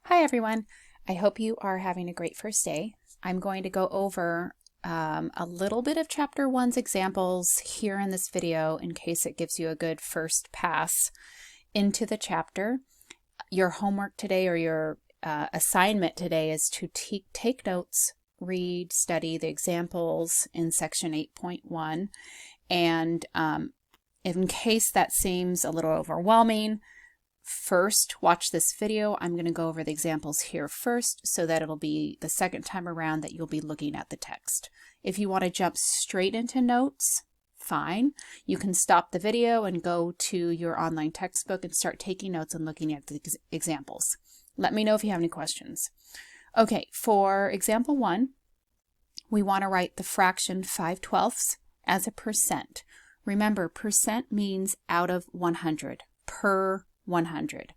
Hi everyone, I hope you are having a great first day. I'm going to go over a little bit of Chapter 1's examples here in this video in case it gives you a good first pass into the chapter. Your homework today or your assignment today is to take notes, read, study the examples in section 8.1, and in case that seems a little overwhelming, first watch this video. I'm going to go over the examples here first so that it'll be the second time around that you'll be looking at the text. If you want to jump straight into notes, fine. You can stop the video and go to your online textbook and start taking notes and looking at the examples. Let me know if you have any questions. Okay, for example 1, we want to write the fraction 5/12 as a percent. Remember, percent means out of 100, per 100.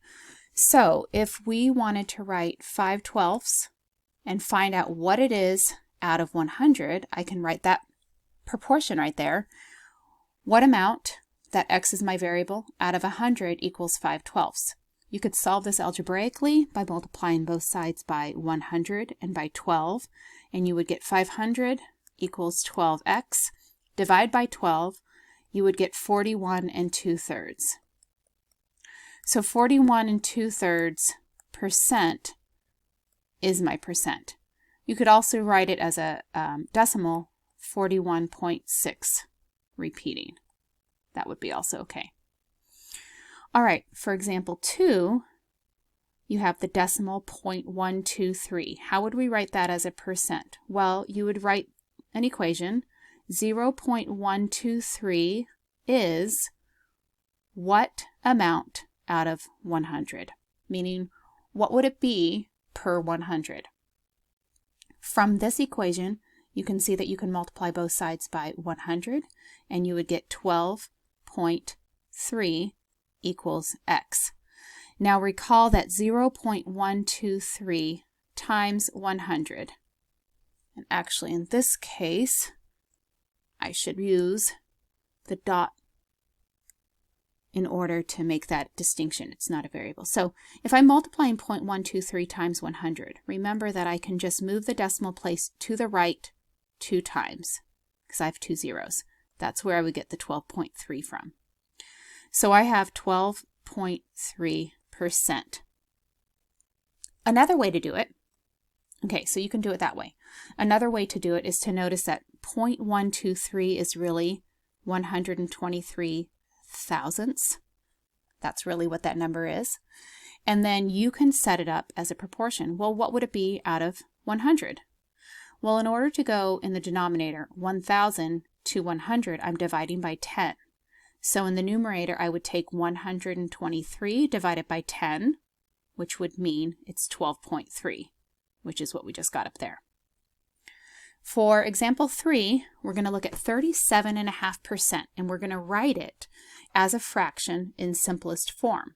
So if we wanted to write 5/12 and find out what it is out of 100, I can write that proportion right there. What amount, that x is my variable, out of 100 equals 5/12. You could solve this algebraically by multiplying both sides by 100 and by 12, and you would get 500 equals 12x. Divide by 12, you would get 41 2/3. So 41 2/3 percent is my percent. You could also write it as a decimal, 41.6 repeating. That would be also okay. All right, for example 2, you have the decimal 0.123. How would we write that as a percent? Well, you would write an equation. 0.123 is what amount out of 100, meaning what would it be per 100? From this equation, you can see that you can multiply both sides by 100, and you would get 12.3 equals x. Now recall that 0.123 times 100, and actually in this case, I should use the dot in order to make that distinction. It's not a variable. So if I'm multiplying 0.123 times 100, remember that I can just move the decimal place to the right 2 times because I have 2 zeros. That's where I would get the 12.3 from. So I have 12.3%. Another way to do it, okay, so you can do it that way. Another way to do it is to notice that 0.123 is really 123 thousandths. That's really what that number is. And then you can set it up as a proportion. Well, what would it be out of 100? Well, in order to go in the denominator 1,000 to 100, I'm dividing by 10. So in the numerator, I would take 123 divided by 10, which would mean it's 12.3, which is what we just got up there. For example 3, we're going to look at 37.5%, and we're going to write it as a fraction in simplest form.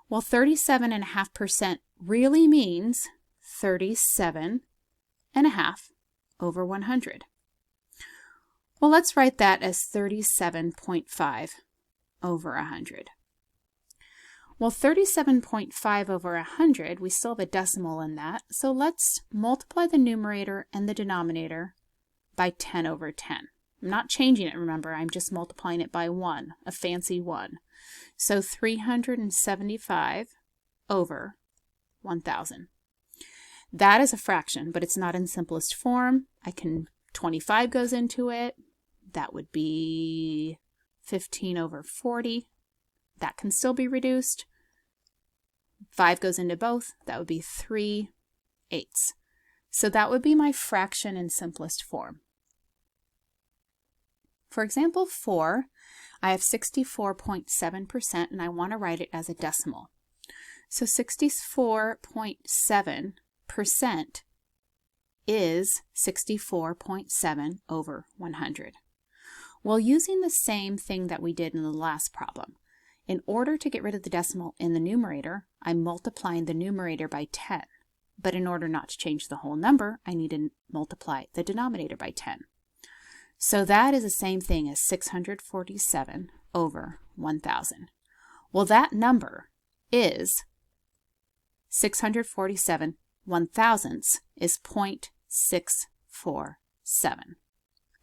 Well, 37.5% really means 37.5 over 100. Well, let's write that as 37.5 over 100. Well, 37.5 over 100, we still have a decimal in that, so let's multiply the numerator and the denominator by 10 over 10. I'm not changing it, remember, I'm just multiplying it by 1, a fancy 1. So 375 over 1,000. That is a fraction, but it's not in simplest form. 25 goes into it. That would be 15 over 40. That can still be reduced. 5 goes into both. That would be 3/8. So that would be my fraction in simplest form. For example 4, I have 64.7% and I want to write it as a decimal. So 64.7% is 64.7 over 100. Well, using the same thing that we did in the last problem, in order to get rid of the decimal in the numerator, I'm multiplying the numerator by 10. But in order not to change the whole number, I need to multiply the denominator by 10. So that is the same thing as 647 over 1,000. Well, that number is 647 1,000ths is 0.647.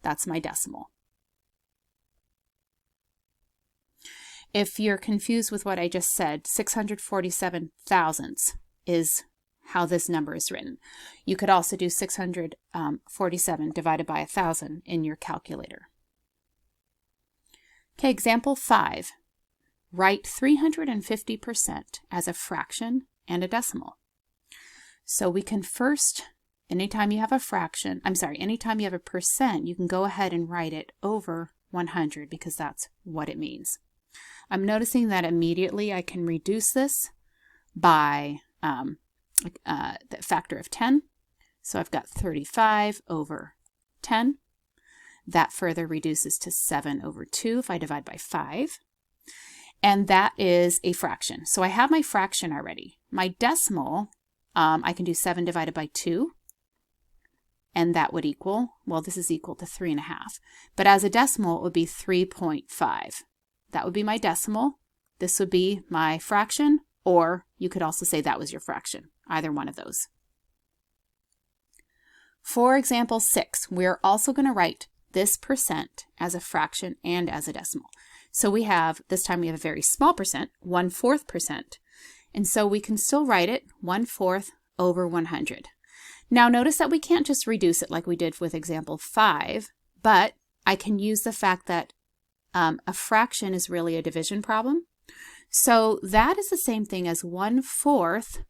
That's my decimal. If you're confused with what I just said, 647 thousandths is how this number is written. You could also do 647 divided by 1,000 in your calculator. Okay, example 5. Write 350% as a fraction and a decimal. So we can first, anytime you have a fraction, anytime you have a percent, you can go ahead and write it over 100 because that's what it means. I'm noticing that immediately I can reduce this by the factor of 10. So I've got 35 over 10. That further reduces to 7 over 2 if I divide by 5. And that is a fraction. So I have my fraction already. My decimal, I can do 7 divided by 2. And that would equal, well, this is equal to 3.5. But as a decimal, it would be 3.5. That would be my decimal. This would be my fraction, or you could also say that was your fraction, either one of those. For example 6, we're also going to write this percent as a fraction and as a decimal. So we have, this time we have a very small percent, 1/4%. And so we can still write it 1/4 over 100. Now notice that we can't just reduce it like we did with example 5, but I can use the fact that a fraction is really a division problem. So that is the same thing as 1/4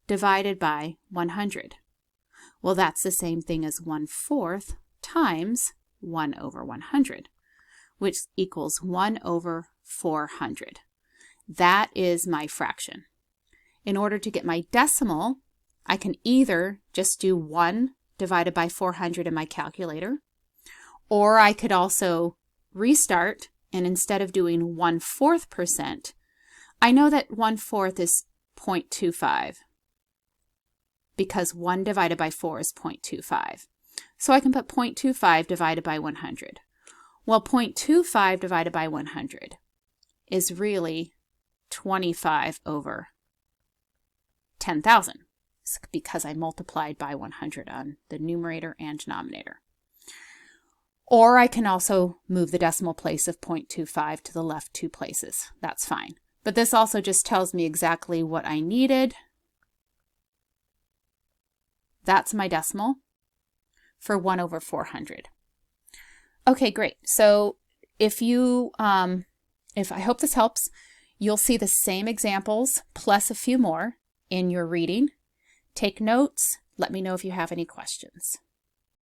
divided by 100. Well, that's the same thing as 1/4 times 1 over 100, which equals 1 over 400. That is my fraction. In order to get my decimal, I can either just do 1 divided by 400 in my calculator, or I could also restart, and instead of doing 1/4%, I know that 1/4 is 0.25 because 1 divided by 4 is 0.25. So I can put 0.25 divided by 100. Well, 0.25 divided by 100 is really 25 over 10,000 because I multiplied by 100 on the numerator and denominator. Or I can also move the decimal place of 0.25 to the left 2 places. That's fine. But this also just tells me exactly what I needed. That's my decimal for 1 over 400. Okay, great. So if I hope this helps, you'll see the same examples plus a few more in your reading. Take notes. Let me know if you have any questions.